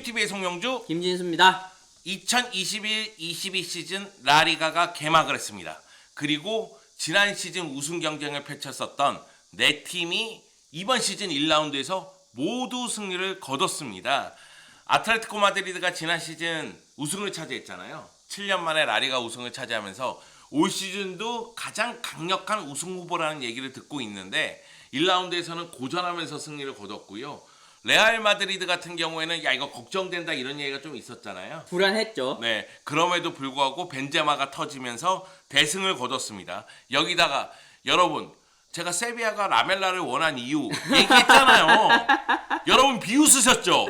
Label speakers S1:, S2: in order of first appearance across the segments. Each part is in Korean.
S1: TV의 송영주
S2: 김진수입니다.
S1: 2021-22 시즌 라리가가 개막을 했습니다. 그리고 지난 시즌 우승 경쟁을 펼쳤었던 네 팀이 이번 시즌 1라운드에서 모두 승리를 거뒀습니다. 아틀레티코 마드리드가 지난 시즌 우승을 차지했잖아요. 7년 만에 라리가 우승을 차지하면서 올 시즌도 가장 강력한 우승 후보라는 얘기를 듣고 있는데 1라운드에서는 고전하면서 승리를 거뒀고요. 레알 마드리드 같은 경우에는 야 이거 걱정된다 이런 얘기가 좀 있었잖아요.
S2: 불안했죠.
S1: 네, 그럼에도 불구하고 벤제마가 터지면서 대승을 거뒀습니다. 여기다가 여러분 제가 세비야가 라멜라를 원한 이유 얘기했잖아요. 여러분 비웃으셨죠?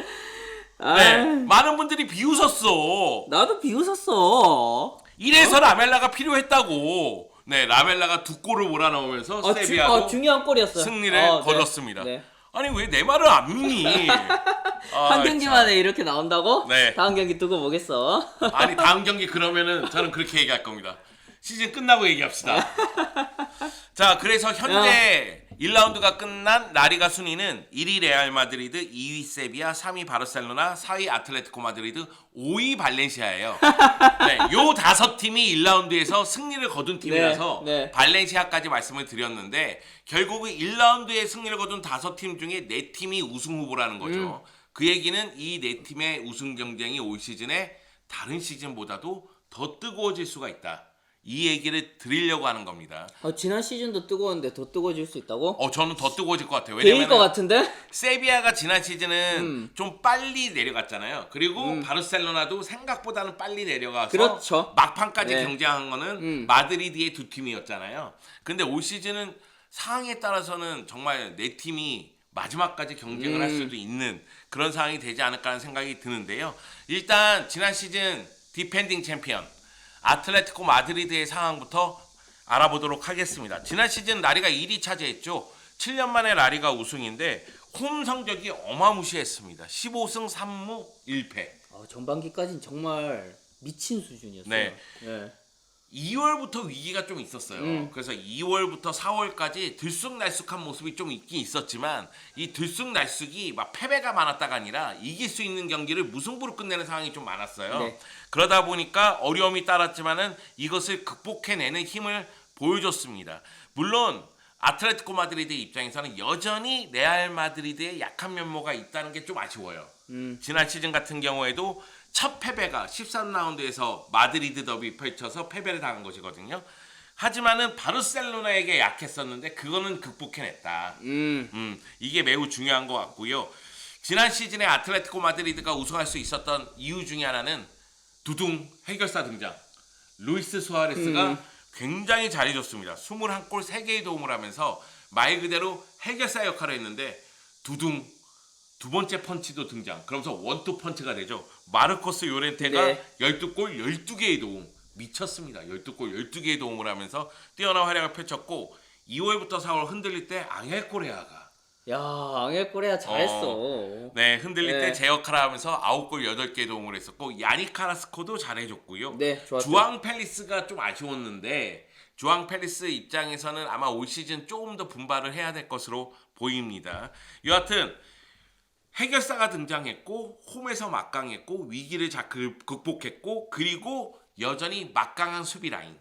S1: 네, 많은 분들이 비웃었어.
S2: 나도 비웃었어.
S1: 이래서 라멜라가 필요했다고. 네, 라멜라가 두 골을 몰아넣으면서 세비야도
S2: 중요한 골이었어요.
S1: 승리를 거뒀습니다.
S2: 네.
S1: 아니 왜 내 말을 안 믿니?
S2: 한 경기만에 이렇게 나온다고?
S1: 네.
S2: 다음 경기 두고 보겠어.
S1: 아니 다음 경기 그러면은 저는 그렇게 얘기할 겁니다. 시즌 끝나고 얘기합시다. 자, 그래서 현재 1라운드가 끝난 라리가 순위는 1위 레알 마드리드, 2위 세비야, 3위 바르셀로나, 4위 아틀레티코 마드리드, 5위 발렌시아예요. 네, 요 다섯 팀이 1라운드에서 승리를 거둔 팀이라서
S2: 네.
S1: 발렌시아까지 말씀을 드렸는데 결국은 1라운드에 승리를 거둔 다섯 팀 중에 4팀이 우승 후보라는 거죠. 그 얘기는 이 4팀의 우승 경쟁이 올 시즌에 다른 시즌보다도 더 뜨거워질 수가 있다. 이 얘기를 드리려고 하는 겁니다.
S2: 지난 시즌도 뜨거웠는데 더 뜨거워질 수 있다고?
S1: 저는 더 뜨거워질 것 같아요.
S2: 개일
S1: 왜냐면
S2: 것 같은데?
S1: 세비야가 지난 시즌은 좀 빨리 내려갔잖아요. 그리고 바르셀로나도 생각보다는 빨리 내려가서
S2: 그렇죠.
S1: 막판까지
S2: 네.
S1: 경쟁한 거는 마드리드의 두 팀이었잖아요. 근데 올 시즌은 상황에 따라서는 정말 네 팀이 마지막까지 경쟁을 할 수도 있는 그런 상황이 되지 않을까 하는 생각이 드는데요. 일단 지난 시즌 디펜딩 챔피언 아틀레티코 마드리드의 상황부터 알아보도록 하겠습니다. 지난 시즌 라리가 1위 차지했죠. 7년 만에 라리가 우승인데 홈 성적이 어마무시했습니다. 15승 3무 1패.
S2: 전반기까지는 정말 미친 수준이었어요.
S1: 네.
S2: 네.
S1: 2월부터 위기가 좀 있었어요. 그래서 2월부터 4월까지 들쑥날쑥한 모습이 좀 있긴 있었지만 이 들쑥날쑥이 막 패배가 많았다가 아니라 이길 수 있는 경기를 무승부로 끝내는 상황이 좀 많았어요.
S2: 네.
S1: 그러다 보니까 어려움이 따랐지만은 이것을 극복해내는 힘을 보여줬습니다. 물론 아틀레티코 마드리드 입장에서는 여전히 레알 마드리드의 약한 면모가 있다는 게 좀 아쉬워요. 지난 시즌 같은 경우에도 첫 패배가 13라운드에서 마드리드 더비 펼쳐서 패배를 당한 것이거든요. 하지만은 바르셀로나에게 약했었는데 그거는 극복해냈다. 이게 매우 중요한 것 같고요. 지난 시즌에 아틀레티코 마드리드가 우승할 수 있었던 이유 중에 하나는 두둥 해결사 등장. 루이스 수아레스가 굉장히 잘해줬습니다. 21골 3개의 도움을 하면서 말 그대로 해결사 역할을 했는데 두둥 두 번째 펀치도 등장. 그러면서 원투 펀치가 되죠. 마르코스 요렌테가
S2: 네.
S1: 12골 12개의 도움. 미쳤습니다. 12골 12개의 도움을 하면서 뛰어난 활약을 펼쳤고 2월부터 4월 흔들릴 때 앙헬 코레아가
S2: 야, 앙헬 코레아 잘했어.
S1: 네, 흔들릴
S2: 네.
S1: 때 제 역할을 하면서 9골 8개의 도움을 했었고 야니 카라스코도 잘해줬고요.
S2: 네, 좋았죠.
S1: 주앙 펠리스가 좀 아쉬웠는데 주앙 펠리스 입장에서는 아마 올 시즌 조금 더 분발을 해야 될 것으로 보입니다. 여하튼 해결사가 등장했고 홈에서 막강했고 위기를 잘 극복했고 그리고 여전히 막강한 수비 라인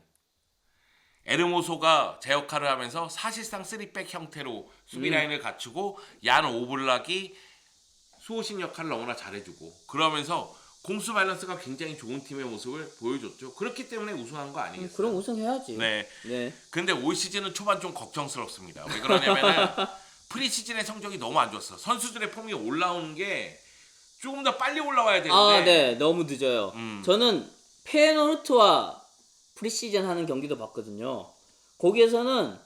S1: 에르모소가 제 역할을 하면서 사실상 3백 형태로 수비 라인을 갖추고 얀 오블락이 수호신 역할을 너무나 잘해주고 그러면서 공수 밸런스가 굉장히 좋은 팀의 모습을 보여줬죠. 그렇기 때문에 우승한 거 아니겠어요?
S2: 그럼 우승해야지.
S1: 네.
S2: 네.
S1: 근데 올 시즌은 초반 좀 걱정스럽습니다. 왜 그러냐면은 프리시즌의 성적이 너무 안 좋았어. 선수들의 폼이 올라오는 게 조금 더 빨리 올라와야 되는데
S2: 네. 너무 늦어요. 저는 페노르트와 프리시즌 하는 경기도 봤거든요. 거기에서는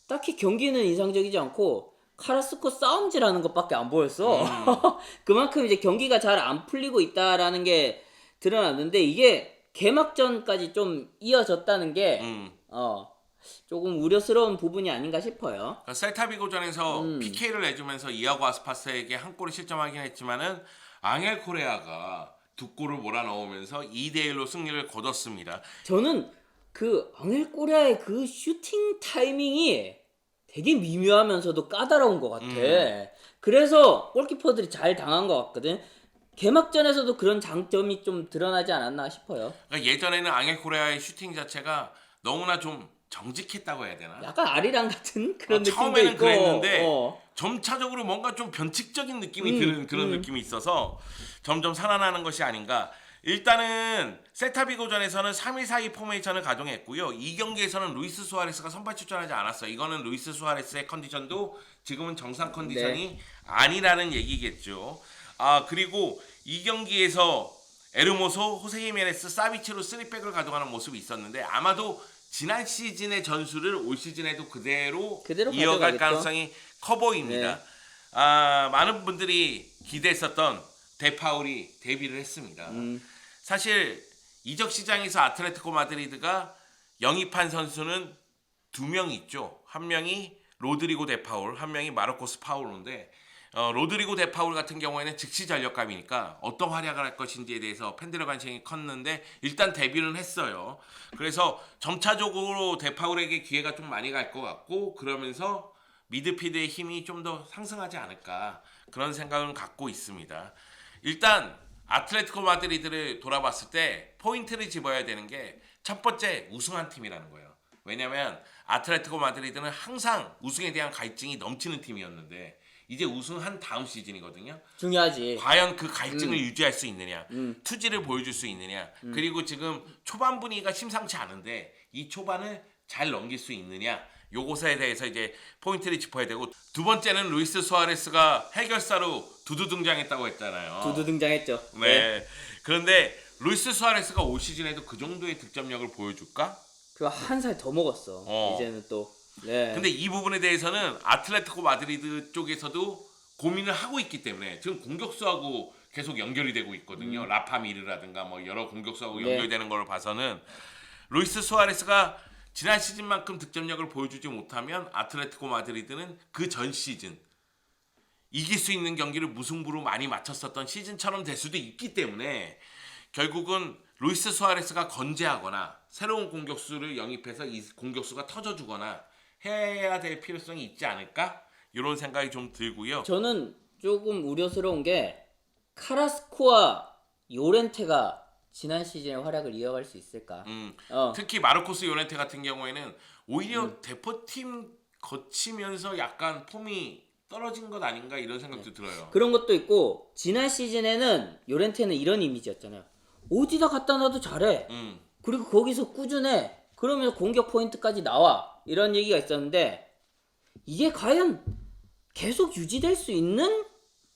S2: 딱히 경기는 인상적이지 않고 카라스코 싸움질하는 것밖에 안 보였어. 그만큼 이제 경기가 잘 안 풀리고 있다라는 게 드러났는데 이게 개막전까지 좀 이어졌다는 게 조금 우려스러운 부분이 아닌가 싶어요.
S1: 셀타비고전에서 PK를 내주면서 이아고 아스파스에게 한 골을 실점하긴 했지만은 앙헬 코레아가 두 골을 몰아넣으면서 2대1로 승리를 거뒀습니다.
S2: 저는 그 앙헬 코레아의 그 슈팅 타이밍이 되게 미묘하면서도 까다로운 것 같아. 그래서 골키퍼들이 잘 당한 것 같거든. 개막전에서도 그런 장점이 좀 드러나지 않았나 싶어요.
S1: 그러니까 예전에는 앙헬 코레아의 슈팅 자체가 너무나 좀 정직했다고 해야 되나?
S2: 약간 아리랑 같은 그런 느낌도
S1: 처음에는
S2: 있고.
S1: 그랬는데
S2: 어.
S1: 점차적으로 뭔가 좀 변칙적인 느낌이 드는 그런 느낌이 있어서 점점 살아나는 것이 아닌가. 일단은 셀타비고전에서는 3-1-4-2 포메이션을 가동했고요. 이 경기에서는 루이스 수아레스가 선발 출전하지 않았어요. 이거는 루이스 수아레스의 컨디션도 지금은 정상 컨디션이 아니라는 얘기겠죠. 그리고 이 경기에서 에르모소, 호세히메네스, 사비치로 3백을 가동하는 모습이 있었는데 아마도 지난 시즌의 전술을 올 시즌에도 그대로 이어갈
S2: 가져가겠죠.
S1: 가능성이 커 보입니다.
S2: 네.
S1: 많은 분들이 기대했었던 데파울이 데뷔를 했습니다. 사실 이적 시장에서 아틀레티코 마드리드가 영입한 선수는 2명 있죠. 한 명이 로드리고 데파울, 한 명이 마르코스 파울로인데 로드리고 데파울 같은 경우에는 즉시 전력감이니까 어떤 활약을 할 것인지에 대해서 팬들의 관심이 컸는데 일단 데뷔는 했어요. 그래서 점차적으로 데파울에게 기회가 좀 많이 갈 것 같고 그러면서 미드필드의 힘이 좀 더 상승하지 않을까 그런 생각은 갖고 있습니다. 일단 아틀레티코 마드리드를 돌아봤을 때 포인트를 집어야 되는 게 첫 번째 우승한 팀이라는 거예요. 왜냐하면 아틀레티코 마드리드는 항상 우승에 대한 갈증이 넘치는 팀이었는데 이제 우승한 다음 시즌이거든요.
S2: 중요하지.
S1: 과연 그 갈증을 유지할 수 있느냐, 투지를 보여줄 수 있느냐, 그리고 지금 초반 분위기가 심상치 않은데 이 초반을 잘 넘길 수 있느냐, 요것에 대해서 이제 포인트를 짚어야 되고 두 번째는 루이스 수아레스가 해결사로 두두 등장했다고 했잖아요.
S2: 두두 등장했죠.
S1: 네. 그런데 루이스 수아레스가 올 시즌에도 그 정도의 득점력을 보여줄까?
S2: 그 한 살 더 먹었어. 이제는 또. 네.
S1: 근데 이 부분에 대해서는 아틀레티코 마드리드 쪽에서도 고민을 하고 있기 때문에 지금 공격수하고 계속 연결이 되고 있거든요. 라파미르라든가 뭐 여러 공격수하고 연결되는 걸 봐서는 루이스 수아레스가 지난 시즌만큼 득점력을 보여주지 못하면 아틀레티코 마드리드는 그 전 시즌 이길 수 있는 경기를 무승부로 많이 맞췄었던 시즌처럼 될 수도 있기 때문에 결국은 루이스 수아레스가 건재하거나 새로운 공격수를 영입해서 이 공격수가 터져주거나 해야 될 필요성이 있지 않을까? 이런 생각이 좀 들고요.
S2: 저는 조금 우려스러운 게 카라스코와 요렌테가 지난 시즌의 활약을 이어갈 수 있을까?
S1: 특히 마르코스 요렌테 같은 경우에는 오히려 대표팀 거치면서 약간 폼이 떨어진 것 아닌가 이런 생각도 들어요.
S2: 그런 것도 있고 지난 시즌에는 요렌테는 이런 이미지였잖아요. 어디다 갖다 놔도 잘해. 그리고 거기서 꾸준해. 그러면서 공격 포인트까지 나와. 이런 얘기가 있었는데 이게 과연 계속 유지될 수 있는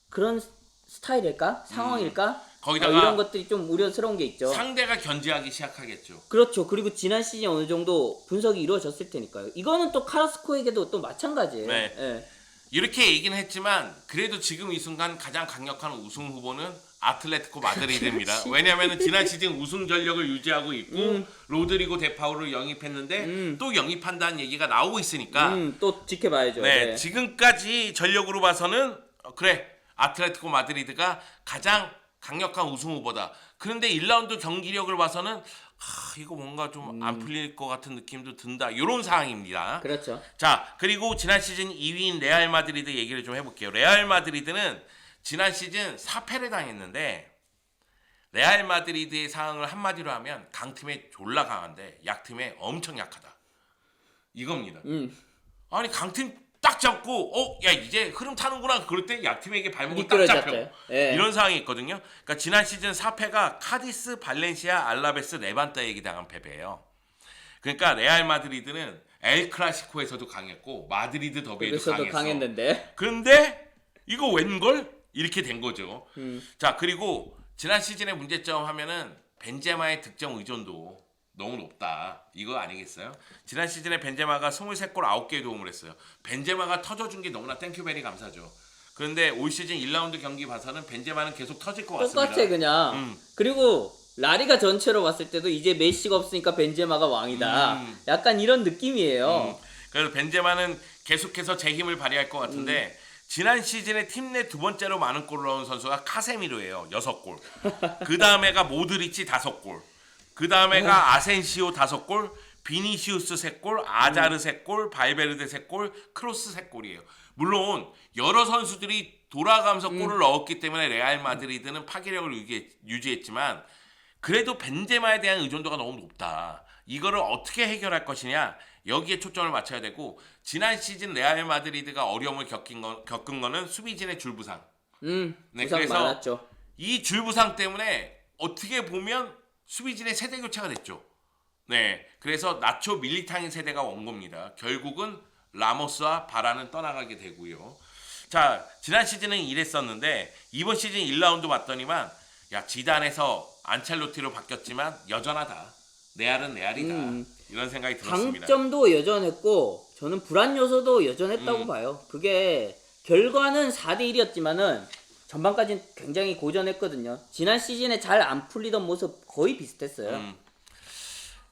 S2: 그런 스타일일까? 상황일까?
S1: 거기다가
S2: 이런 것들이 좀 우려스러운 게 있죠.
S1: 상대가 견제하기 시작하겠죠.
S2: 그렇죠. 그리고 지난 시즌 어느 정도 분석이 이루어졌을 테니까요. 이거는 또 카라스코에게도 또 마찬가지예요.
S1: 네.
S2: 예.
S1: 이렇게 얘기는 했지만 그래도 지금 이 순간 가장 강력한 우승 후보는 아틀레티코 마드리드입니다. 왜냐하면 지난 시즌 우승 전력을 유지하고 있고 로드리고 데파울을 영입했는데 또 영입한다는 얘기가 나오고 있으니까
S2: 또 지켜봐야죠.
S1: 네,
S2: 네.
S1: 지금까지 전력으로 봐서는 그래 아틀레티코 마드리드가 가장 강력한 우승 후보다. 그런데 1라운드 경기력을 봐서는 이거 뭔가 좀 안 풀릴 것 같은 느낌도 든다. 이런 상황입니다.
S2: 그렇죠.
S1: 자, 그리고 지난 시즌 2위인 레알 마드리드 얘기를 좀 해볼게요. 레알 마드리드는 지난 시즌 4패를 당했는데 레알 마드리드의 상황을 한마디로 하면 강팀에 졸라 강한데 약팀에 엄청 약하다. 이겁니다. 아니 강팀 딱 잡고 야 이제 흐름 타는구나 그럴 때 약팀에게 발목을 딱 잡혀.
S2: 예.
S1: 이런 상황이 있거든요. 그러니까 지난 시즌 4패가 카디스, 발렌시아, 알라베스, 레반타에게 당한 패배예요. 그러니까 레알 마드리드는 엘 클라시코에서도 강했고 마드리드 더비에도 강했어.
S2: 강했는데.
S1: 그런데 이거 웬걸? 이렇게 된 거죠. 자, 그리고 지난 시즌의 문제점 하면은 벤제마의 득점 의존도 너무 높다. 이거 아니겠어요? 지난 시즌에 벤제마가 23골 9개의 도움을 했어요. 벤제마가 터져준 게 너무나 땡큐베리 감사죠. 그런데 올 시즌 1라운드 경기 봐서는 벤제마는 계속 터질 것 같습니다.
S2: 똑같아 그냥. 그리고 라리가 전체로 봤을 때도 이제 메시가 없으니까 벤제마가 왕이다. 약간 이런 느낌이에요.
S1: 그래서 벤제마는 계속해서 제 힘을 발휘할 것 같은데 지난 시즌에 팀 내 두 번째로 많은 골을 넣은 선수가 카세미르예요. 6골. 그 다음에가 모드리치 5골. 그 다음에가 아센시오 5골, 비니시우스 3골, 아자르 3골, 발베르데 3골, 크로스 3골이에요. 물론 여러 선수들이 돌아가면서 골을 넣었기 때문에 레알 마드리드는 파괴력을 유지했지만 그래도 벤제마에 대한 의존도가 너무 높다. 이거를 어떻게 해결할 것이냐, 여기에 초점을 맞춰야 되고, 지난 시즌 레알 마드리드가 어려움을 겪은 거는 수비진의 줄부상. 네,
S2: 부상
S1: 그래서
S2: 많았죠.
S1: 이 줄부상 때문에 어떻게 보면 수비진의 세대 교체가 됐죠. 네, 그래서 나초 밀리탕의 세대가 온 겁니다. 결국은 라모스와 바라는 떠나가게 되고요. 자, 지난 시즌은 이랬었는데 이번 시즌 1라운드 봤더니만 야, 지단에서 안첼로티로 바뀌었지만 여전하다. 레알은 레알이다. 이런 생각이 들었습니다.
S2: 강점도 여전했고 저는 불안 요소도 여전했다고 봐요. 그게 결과는 4대1이었지만은 전반까지는 굉장히 고전했거든요. 지난 시즌에 잘 안 풀리던 모습 거의 비슷했어요.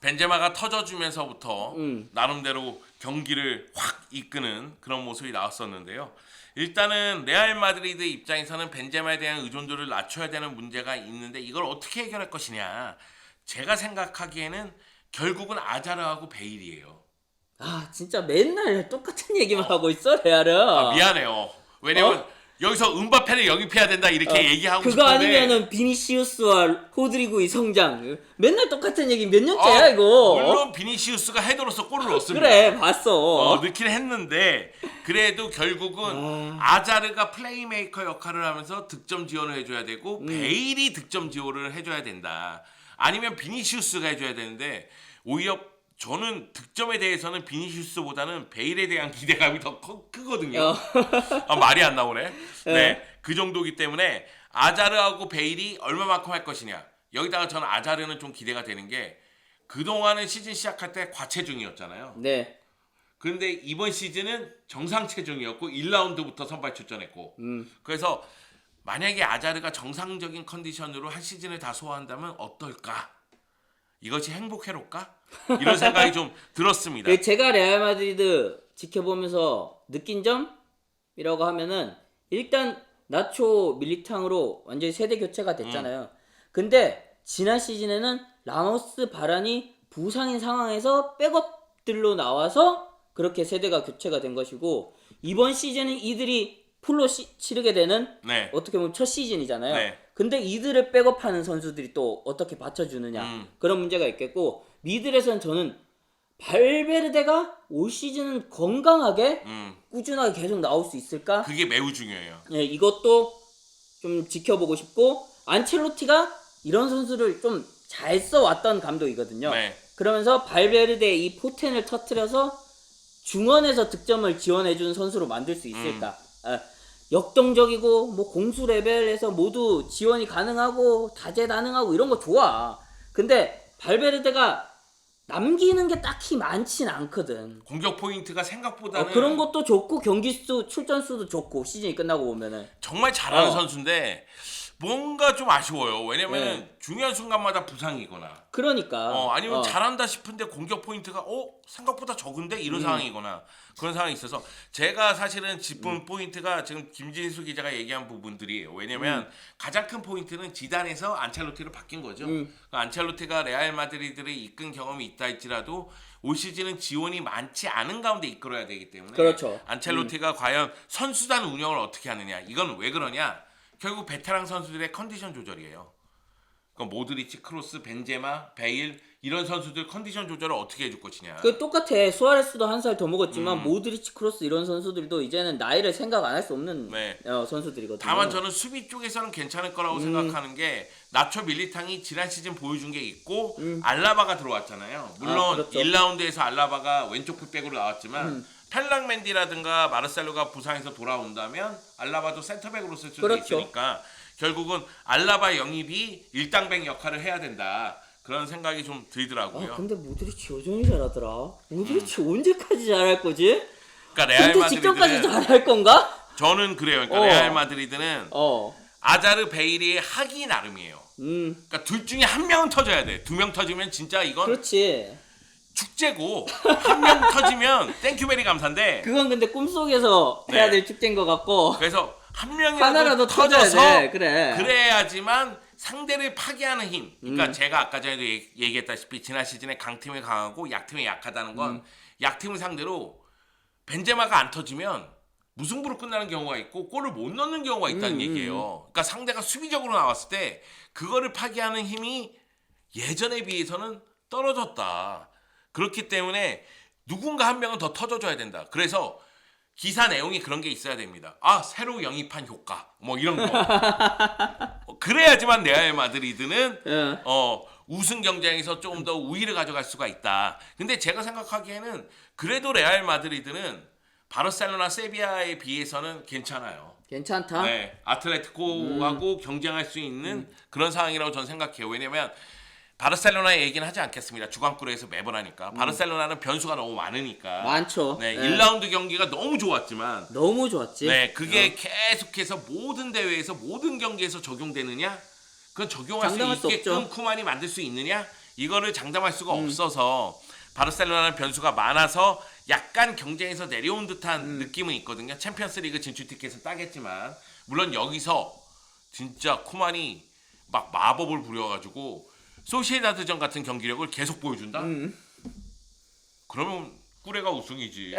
S1: 벤제마가 터져주면서부터 나름대로 경기를 확 이끄는 그런 모습이 나왔었는데요. 일단은 레알 마드리드 입장에서는 벤제마에 대한 의존도를 낮춰야 되는 문제가 있는데 이걸 어떻게 해결할 것이냐. 제가 생각하기에는 결국은 아자르하고 베일이에요.
S2: 아 진짜 맨날 똑같은 얘기만 하고 있어 레알은.
S1: 아, 미안해요. 왜냐면 여기서 음바페를 영입해야 된다 이렇게 얘기하고
S2: 그거
S1: 싶은데
S2: 아니면은 비니시우스와 호드리구의 성장 맨날 똑같은 얘기 몇 년째야 이거.
S1: 물론 비니시우스가 헤더로서 골을 넣었습니다.
S2: 그래 봤어.
S1: 넣긴 했는데 그래도 결국은 아자르가 플레이메이커 역할을 하면서 득점 지원을 해줘야 되고 베일이 득점 지원을 해줘야 된다. 아니면 비니시우스가 해줘야 되는데 오히려 저는 득점에 대해서는 비니시우스보다는 베일에 대한 기대감이 더 크거든요. 아, 말이 안 나오네. 네, 그 정도기 때문에 아자르하고 베일이 얼마만큼 할 것이냐. 여기다가 저는 아자르는 좀 기대가 되는 게 그동안은 시즌 시작할 때 과체중이었잖아요.
S2: 네.
S1: 그런데 이번 시즌은 정상 체중이었고 1라운드부터 선발 출전했고 그래서 만약에 아자르가 정상적인 컨디션으로 한 시즌을 다 소화한다면 어떨까? 이것이 행복해로울까? 이런 생각이 좀 들었습니다.
S2: 제가 레알 마드리드 지켜보면서 느낀 점이라고 하면은 일단 나초 밀리탕으로 완전히 세대 교체가 됐잖아요. 근데 지난 시즌에는 라모스 바란이 부상인 상황에서 백업들로 나와서 그렇게 세대가 교체가 된 것이고 이번 시즌은 이들이 풀로 치르게 되는
S1: 네.
S2: 어떻게 보면 첫 시즌이잖아요.
S1: 네.
S2: 근데 이들을 백업하는 선수들이 또 어떻게 받쳐주느냐 그런 문제가 있겠고 미들에서는 저는 발베르데가 올 시즌은 건강하게 꾸준하게 계속 나올 수 있을까?
S1: 그게 매우 중요해요.
S2: 예, 이것도 좀 지켜보고 싶고 안첼로티가 이런 선수를 좀 잘 써왔던 감독이거든요.
S1: 네.
S2: 그러면서 발베르데의 이 포텐을 터트려서 중원에서 득점을 지원해주는 선수로 만들 수 있을까? 역동적이고 뭐 공수 레벨에서 모두 지원이 가능하고 다재다능하고 이런 거 좋아. 근데 발베르데가 남기는 게 딱히 많진 않거든.
S1: 공격 포인트가 생각보다는
S2: 그런 것도 좋고 경기 수 출전 수도 좋고 시즌이 끝나고 보면은
S1: 정말 잘하는 선수인데 뭔가 좀 아쉬워요. 왜냐면 중요한 순간마다 부상이거나
S2: 그러니까
S1: 아니면 잘한다 싶은데 공격 포인트가 생각보다 적은데 이런 상황이거나 그런 상황이 있어서 제가 사실은 짚은 포인트가 지금 김진수 기자가 얘기한 부분들이에요. 왜냐면 가장 큰 포인트는 지단에서 안첼로티로 바뀐 거죠. 그러니까 안첼로티가 레알 마드리드를 이끈 경험이 있다 할지라도 올 시즌은 지원이 많지 않은 가운데 이끌어야 되기 때문에
S2: 그렇죠.
S1: 안첼로티가 과연 선수단 운영을 어떻게 하느냐. 이건 왜 그러냐. 결국 베테랑 선수들의 컨디션 조절이에요. 그러니까 모드리치, 크로스, 벤제마, 베일 이런 선수들 컨디션 조절을 어떻게 해줄 것이냐.
S2: 그 똑같아. 수아레스도 한 살 더 먹었지만 모드리치, 크로스 이런 선수들도 이제는 나이를 생각 안 할 수 없는 선수들이거든요.
S1: 다만 저는 수비 쪽에서는 괜찮을 거라고 생각하는 게 나초 밀리탕이 지난 시즌 보여준 게 있고 알라바가 들어왔잖아요. 물론
S2: 그렇죠.
S1: 1라운드에서 알라바가 왼쪽 풀백으로 나왔지만 펠랑 맨디라든가 마르셀로가 부상해서 돌아온다면 알라바도 센터백으로 쓸 수도
S2: 그렇죠.
S1: 있으니까 결국은 알라바 영입이 일당백 역할을 해야 된다. 그런 생각이 좀 들더라고요.
S2: 근데 모드리치 여전히 잘하더라. 모드리치 언제까지 잘할 거지?
S1: 그러니까 레알
S2: 근데 직전까지
S1: 마드리드는
S2: 잘할 건가?
S1: 저는 그래요. 그러니까 레알 마드리드는 아자르 베일이 하기 나름이에요. 그러니까 둘 중에 한 명은 터져야 돼. 두 명 터지면 진짜 이건
S2: 그렇지.
S1: 축제고 한 명 터지면 땡큐베리 감사인데
S2: 그건 근데 꿈속에서 해야 될 축제인 것 같고
S1: 그래서 한
S2: 하나라도
S1: 명이라도
S2: 터져야
S1: 터져서
S2: 돼. 그래.
S1: 그래야지만 상대를 파괴하는 힘. 그러니까 제가 아까 전에도 얘기했다시피 지난 시즌에 강팀이 강하고 약팀이 약하다는 건 약팀을 상대로 벤제마가 안 터지면 무승부로 끝나는 경우가 있고 골을 못 넣는 경우가 있다는 얘기예요. 그러니까 상대가 수비적으로 나왔을 때 그거를 파괴하는 힘이 예전에 비해서는 떨어졌다. 그렇기 때문에 누군가 한 명은 더 터져줘야 된다. 그래서 기사 내용이 그런 게 있어야 됩니다. 아, 새로 영입한 효과 뭐 이런 거. 그래야지만 레알 마드리드는 우승 경쟁에서 조금 더 우위를 가져갈 수가 있다. 근데 제가 생각하기에는 그래도 레알 마드리드는 바르셀로나, 세비야에 비해서는 괜찮아요.
S2: 괜찮다.
S1: 네, 아틀레티코하고 경쟁할 수 있는 그런 상황이라고 저는 생각해요. 왜냐면 바르셀로나의 얘기는 하지 않겠습니다. 주간구로에서 매번 하니까. 바르셀로나는 변수가 너무 많으니까.
S2: 많죠.
S1: 네, 1라운드 경기가 너무 좋았지만
S2: 너무 좋았지.
S1: 네, 그게 계속해서 모든 대회에서 모든 경기에서 적용되느냐? 그건 적용할 수
S2: 장담할 수
S1: 있게끔
S2: 없죠.
S1: 쿠만이 만들 수 있느냐? 이거를 장담할 수가 없어서 바르셀로나는 변수가 많아서 약간 경쟁에서 내려온 듯한 느낌은 있거든요. 챔피언스리그 진출 티켓은 따겠지만 물론 여기서 진짜 쿠만이 막 마법을 부려가지고 소시에다드전 같은 경기력을 계속 보여준다? 그러면 꾸레가 우승이지.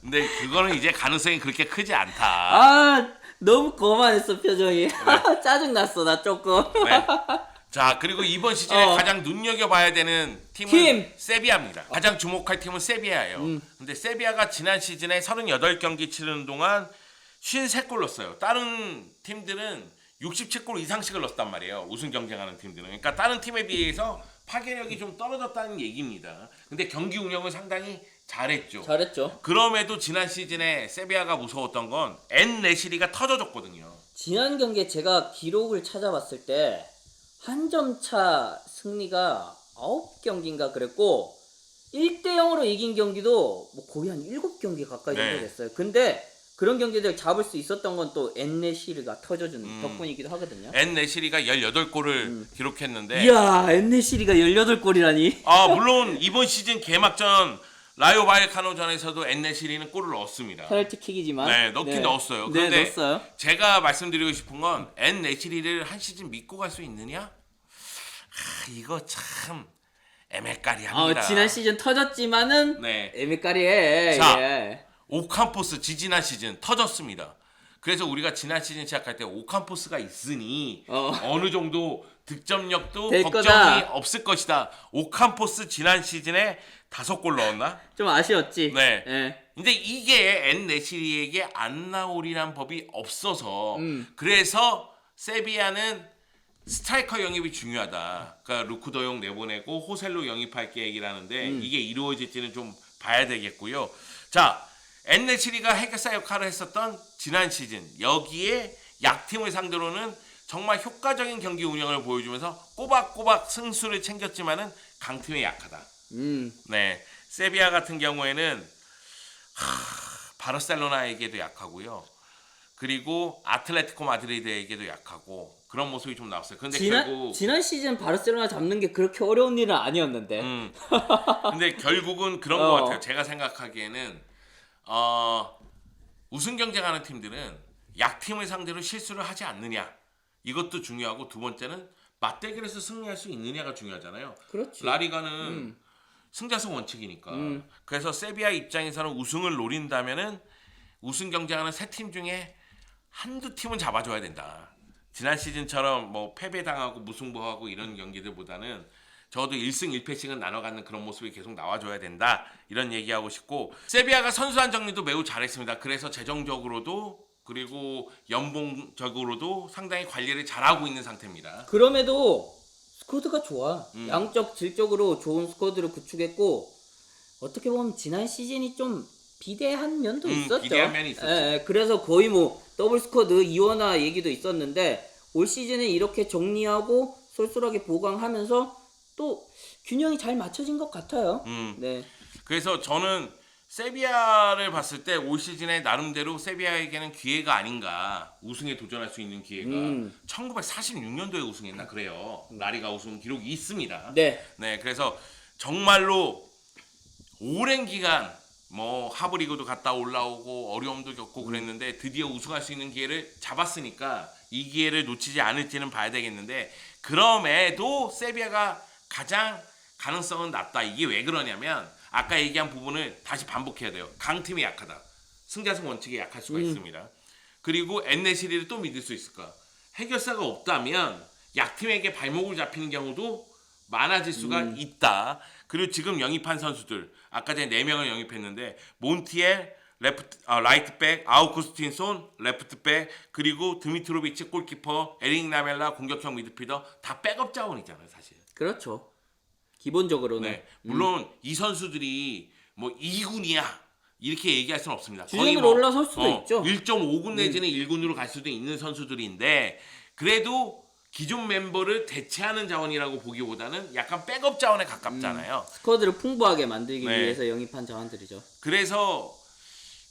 S1: 근데 그거는 이제 가능성이 그렇게 크지 않다.
S2: 아, 너무 거만했어 표정이. 짜증났어 나 조금.
S1: 네. 자, 그리고 이번 시즌에 가장 눈여겨봐야 되는 팀은 세비야입니다. 가장 주목할 팀은 세비야예요. 근데 세비야가 지난 시즌에 38경기 치르는 동안 53골 넣었어요. 다른 팀들은 67골 이상씩을 넣었단 말이에요. 우승 경쟁하는 팀들은. 그러니까 다른 팀에 비해서 파괴력이 좀 떨어졌다는 얘기입니다. 근데 경기 운영을 상당히 잘했죠.
S2: 잘했죠.
S1: 그럼에도 지난 시즌에 세비야가 무서웠던 건 엔네시리가 터져줬거든요.
S2: 지난 경기에 제가 기록을 찾아봤을 때 한 점 차 승리가 9경기인가 그랬고 1대0으로 이긴 경기도 뭐 거의 한 7경기 가까이 정도 됐어요. 근데 그런 경기들 잡을 수 있었던 건 또 엔네시리가 터져준 덕분이기도 하거든요.
S1: 엔네시리가 18골을 기록했는데
S2: 이야, 엔네시리가 18골이라니.
S1: 아, 물론 이번 시즌 개막전 라요 바이카노전에서도 엔네시리는 골을 넣었습니다.
S2: 페널티킥이지만.
S1: 네, 넣긴 넣었어요.
S2: 네,
S1: 그런데
S2: 넣었어요.
S1: 제가 말씀드리고 싶은 건 엔네시리를 한 시즌 믿고 갈 수 있느냐? 아, 이거 참 애매까리합니다.
S2: 지난 시즌 터졌지만은
S1: 네.
S2: 애매까리해.
S1: 자,
S2: 예.
S1: 오캄포스 지지난 시즌 터졌습니다. 그래서 우리가 지난 시즌 시작할 때 오캄포스가 있으니 어느 정도 득점력도
S2: 될
S1: 걱정이
S2: 거다.
S1: 없을 것이다. 오캄포스 지난 시즌에 5골 넣었나?
S2: 좀 아쉬웠지.
S1: 네.
S2: 예.
S1: 근데 이게 엔네시리에게 안 나오리란 법이 없어서 그래서 세비야는 스트라이커 영입이 중요하다. 그러니까 루크더용 내보내고 호셀로 영입할 계획이라는데 이게 이루어질지는 좀 봐야 되겠고요. 자, 엔네시리가 해결사 역할을 했었던 지난 시즌 여기에 약팀을 상대로는 정말 효과적인 경기 운영을 보여주면서 꼬박꼬박 승수를 챙겼지만은 강팀에 약하다. 네, 세비야 같은 경우에는 바르셀로나에게도 약하고요. 그리고 아틀레티코 마드리드에게도 약하고 그런 모습이 좀 나왔어요. 근데 결국
S2: 지난 시즌 바르셀로나 잡는 게 그렇게 어려운 일은 아니었는데.
S1: 근데 결국은 그런 것 같아요. 제가 생각하기에는 우승 경쟁하는 팀들은 약팀을 상대로 실수를 하지 않느냐 이것도 중요하고 두 번째는 맞대결에서 승리할 수 있느냐가 중요하잖아요.
S2: 그렇지.
S1: 라리가는 승자승 원칙이니까. 그래서 세비야 입장에서는 우승을 노린다면은 우승 경쟁하는 세 팀 중에 한두 팀은 잡아줘야 된다. 지난 시즌처럼 뭐 패배당하고 무승부하고 이런 경기들보다는 적어도 1승 1패씩은 나눠 갖는 그런 모습이 계속 나와줘야 된다. 이런 얘기하고 싶고 세비야가 선수단 정리도 매우 잘했습니다. 그래서 재정적으로도 그리고 연봉적으로도 상당히 관리를 잘하고 있는 상태입니다.
S2: 그럼에도 스쿼드가 좋아. 양적 질적으로 좋은 스쿼드를 구축했고 어떻게 보면 지난 시즌이 좀 비대한 면도 있었죠.
S1: 비대한 면이 있었죠.
S2: 예, 그래서 거의 뭐 더블 스쿼드 이원화 얘기도 있었는데 올 시즌에 이렇게 정리하고 쏠쏠하게 보강하면서 또 균형이 잘 맞춰진 것 같아요. 네.
S1: 그래서 저는 세비야를 봤을 때 올 시즌에 나름대로 세비야에게는 기회가 아닌가. 우승에 도전할 수 있는 기회가 1946년도에 우승했나 그래요. 라리가 우승 기록이 있습니다.
S2: 네.
S1: 네, 그래서 정말로 오랜 기간 뭐 하브리그도 갔다 올라오고 어려움도 겪고 그랬는데 드디어 우승할 수 있는 기회를 잡았으니까 이 기회를 놓치지 않을지는 봐야 되겠는데 그럼에도 세비야가 가장 가능성은 낮다. 이게 왜 그러냐면 아까 얘기한 부분을 다시 반복해야 돼요. 강팀이 약하다. 승자승 원칙에 약할 수가 있습니다. 그리고 엔네시리를 또 믿을 수 있을까? 해결사가 없다면 약팀에게 발목을 잡히는 경우도 많아질 수가 있다. 그리고 지금 영입한 선수들 아까 전에 4명을 영입했는데 몬티엘 라이트백, 아우구스틴손 레프트백, 그리고 드미트로비치 골키퍼, 에릭 라멜라 공격형 미드필더 다 백업 자원이잖아요, 사실.
S2: 그렇죠. 기본적으로는.
S1: 네. 물론 이 선수들이 뭐 2군이야 이렇게 얘기할 수는 없습니다.
S2: 주전으로 올라설 수도 있죠.
S1: 1.5군 내지는 1군으로 갈 수도 있는 선수들인데 그래도 기존 멤버를 대체하는 자원이라고 보기보다는 약간 백업 자원에 가깝잖아요.
S2: 스쿼드를 풍부하게 만들기
S1: 네.
S2: 위해서 영입한 자원들이죠.
S1: 그래서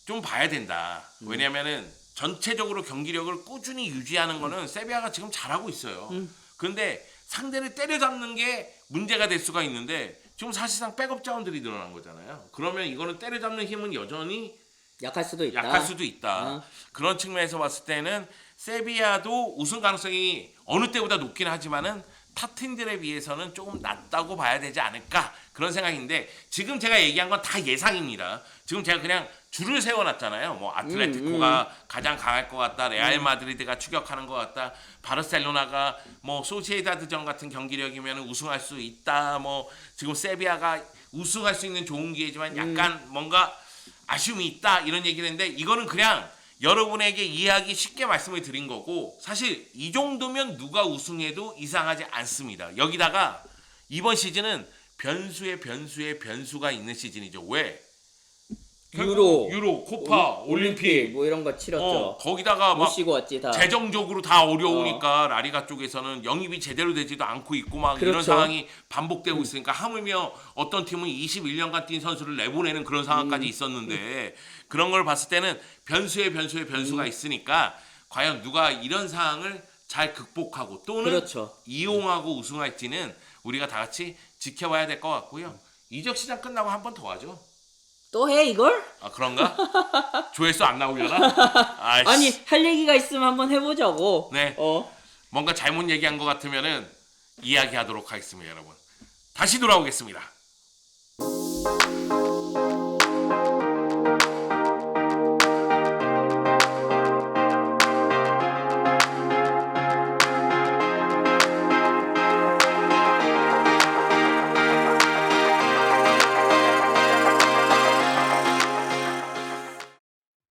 S1: 좀 봐야 된다. 왜냐면은 전체적으로 경기력을 꾸준히 유지하는 거는 세비야가 지금 잘하고 있어요. 그런데 상대를 때려잡는 게 문제가 될 수가 있는데 지금 사실상 백업 자원들이 늘어난 거잖아요. 그러면 이거는 때려잡는 힘은 여전히
S2: 약할 수도 있다.
S1: 약할 수도 있다. 그런 측면에서 봤을 때는 세비야도 우승 가능성이 어느 때보다 높긴 하지만은 탑 팀들에 비해서는 조금 낮다고 봐야 되지 않을까 그런 생각인데 지금 제가 얘기한 건 다 예상입니다. 지금 제가 그냥 줄을 세워놨잖아요. 뭐 아틀레티코가 가장 강할 것 같다, 레알 마드리드가 추격하는 것 같다, 바르셀로나가 뭐 소시에다드전 같은 경기력이면 우승할 수 있다. 뭐 지금 세비야가 우승할 수 있는 좋은 기회지만 약간 뭔가 아쉬움이 있다 이런 얘기를 했는데 이거는 그냥 여러분에게 이해하기 쉽게 말씀을 드린 거고 사실 이 정도면 누가 우승해도 이상하지 않습니다. 여기다가 이번 시즌은 변수에 변수가 있는 시즌이죠. 왜?
S2: 유로,
S1: 코파, 올림픽
S2: 뭐 이런 거 치렀죠.
S1: 거기다가
S2: 못
S1: 막
S2: 쉬고 왔지 다.
S1: 재정적으로 다 어려우니까 라리가 쪽에서는 영입이 제대로 되지도 않고 있고 막 이런
S2: 그렇죠.
S1: 상황이 반복되고 있으니까 하물며 어떤 팀은 21년간 뛴 선수를 내보내는 그런 상황까지 있었는데 그런 걸 봤을 때는 변수에 변수가 있으니까 과연 누가 이런 상황을 잘 극복하고 또는
S2: 그렇죠.
S1: 이용하고 우승할지는 우리가 다 같이 지켜봐야 될 것 같고요. 이적 시장 끝나고 한 번 더 하죠.
S2: 또 해 이걸?
S1: 아 그런가? 조회수 안 나오려나? 아이씨.
S2: 아니 할 얘기가 있으면 한번 해보자고.
S1: 네. 뭔가 잘못 얘기한 것 같으면은 이야기하도록 하겠습니다, 여러분. 다시 돌아오겠습니다.